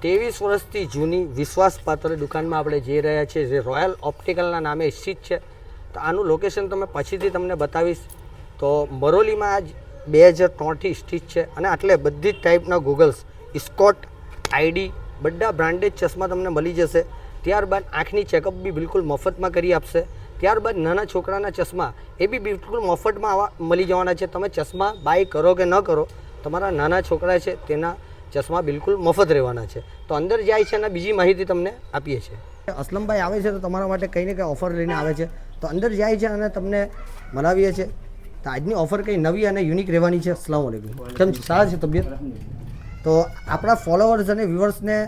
23 વર્ષથી જૂની વિશ્વાસપાત્ર દુકાનમાં આપણે જઈ રહ્યા છીએ, જે રોયલ ઓપ્ટિકલના નામે સ્થિત છે. તો આનું લોકેશન તમે પછીથી તમને બતાવીશ. તો મરોલીમાં આજ 2003થી સ્થિત છે અને આટલે બધી જ ટાઈપના ગૂગલ્સ, સ્કોટ, આઈડી બધા બ્રાન્ડેડ ચશ્મા તમને મળી જશે. ત્યારબાદ આંખની ચેકઅપ બી બિલકુલ મફતમાં કરી આપશે. ત્યારબાદ નાના છોકરાના ચશ્મા એ બી બિલકુલ મફતમાં આવા મળી જવાના છે. તમે ચશ્મા બાય કરો કે ન કરો, તમારા નાના છોકરા છે તેના ચશ્મા બિલકુલ મફત રહેવાના છે. તો અંદર જાય છે અને બીજી માહિતી તમને આપીએ છીએ. અસલમભાઈ આવે છે તો તમારા માટે કંઈ ને કંઈ ઓફર લઈને આવે છે. તો અંદર જાય છે અને તમને મનાવીએ છીએ. તો આજની ઓફર કંઈ નવી અને યુનિક રહેવાની છે. અસ્સલામ વાલેકુમ. કેમ છે? સારા છે તબિયત? તો આપણા ફોલોઅર્સ અને વ્યુઅર્સને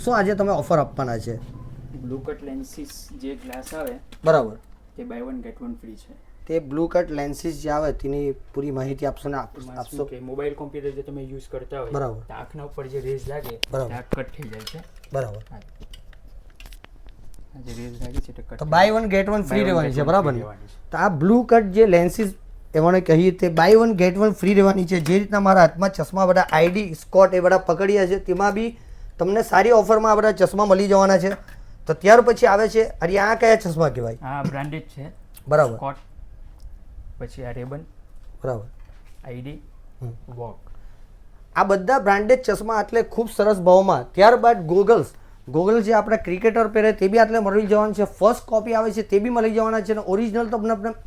શું આજે તમે ઓફર આપવાના છે? બ્લુ કટ લેન્સીસ જે ગ્લાસ આવે બરાબર, તે buy one get one free છે. તે બ્લુ કટ લેન્સીસ જે આવે તેની પૂરી માહિતી આપશો ને આપશો કે મોબાઈલ કોમ્પ્યુટર જે તમે યુઝ કરતા હોય, બરાબર, તો આંખના ઉપર જે રેઝ લાગે બરાબર, આ કટ થઈ જાય છે. બરાબર. જે રેઝ લાગે છે તે કટ. તો buy one get one free રહેવાની છે, બરાબર ને? તો આ બ્લુ કટ જે લેન્સીસ એમને કહીએ તે buy one get one free રહેવાની છે. જે રીતના મારા હાથમાં ચશ્મા બધા આઈડી, સ્કોટ એ બધા પકડ્યા છે, તેમાં બી તમને સારી ઓફરમાં આ બધા ચશ્મા મળી જવાના છે. તો ત્યાર પછી આવે છે, અરે આ કયા ચશ્મા કહેવાય? આ બ્રાન્ડેડ છે, બરાબર. સ્કોટ, પછી આ રેબન, બરાબર, આઈડી, વોક. આ બધા બ્રાન્ડેડ ચશ્મા એટલે ખૂબ સરસ ભાવમાં. ત્યારબાદ ગોગલ્સ, ગોગલ્સ જે આપણે ક્રિકેટર પહેરે તે બી આટલે મળી જવાનું છે. ફર્સ્ટ કોપી આવે છે તે બી મળી જવાના છે અને ઓરિજિનલ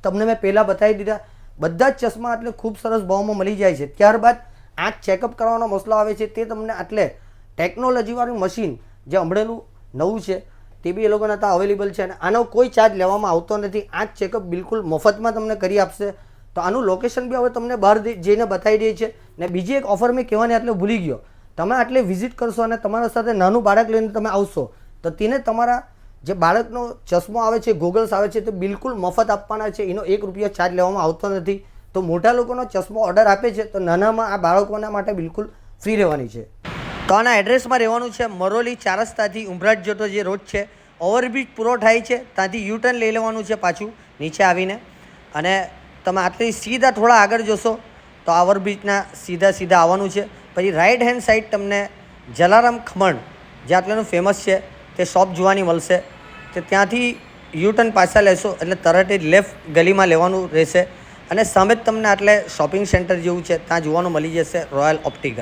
તમને મેં પહેલાં બતાવી દીધા. બધા જ ચશ્મા એટલે ખૂબ સરસ ભાવમાં મળી જાય છે. ત્યારબાદ આંખ ચેકઅપ કરવાનો મસલો આવે છે, તે તમને આટલે ટેકનોલોજીવાળું મશીન જે હમણાંનું નવું છે તે બી એ લોકોના ત્યાં અવેલેબલ છે અને આનો કોઈ ચાર્જ લેવામાં આવતો નથી. આંખ ચેકઅપ બિલકુલ મફતમાં તમને કરી આપશે. તો આનું લોકેશન બી હવે તમને બહાર જઈને બતાવી દઈએ છે. ને બીજી એક ઓફર મેં કહેવાની એટલે ભૂલી ગયો, તમે આટલે વિઝિટ કરશો અને તમારા સાથે નાનું બાળક લઈને તમે આવશો તો તેને તમારા જે બાળકનો ચશ્મો આવે છે, ગોગલ્સ આવે છે, તે બિલકુલ મફત આપવાના છે. એનો 1 રૂપિયા ચાર્જ લેવામાં આવતો નથી. તો મોટા લોકોનો ચશ્મો ઓર્ડર આપે છે તો નાનામાં આ બાળકોના માટે બિલકુલ ફ્રી રહેવાની છે. તો આના એડ્રેસમાં રહેવાનું છે મરોલી 4 રસ્તાથી ઉમરાટ જતો જે રોડ છે, ઓવરબ્રિજ પૂરો થાય છે ત્યાંથી યુટર્ન લઈ લેવાનું છે પાછું નીચે આવીને. અને તમે આટલી સીધા થોડા આગળ જશો તો ઓવરબ્રિજના સીધા આવવાનું છે. પછી રાઈટ હેન્ડ સાઈડ તમને જલારામ ખમણ જે આટલાનું ફેમસ છે તે શોપ જોવાની મળશે. તો ત્યાંથી યુટર્ન પાછા લેશો એટલે તરત જ લેફ્ટ ગલીમાં લેવાનું રહેશે અને સામે જ તમને આટલે શોપિંગ સેન્ટર જેવું છે ત્યાં જોવાનું મળી જશે રોયલ ઓપ્ટિકલ.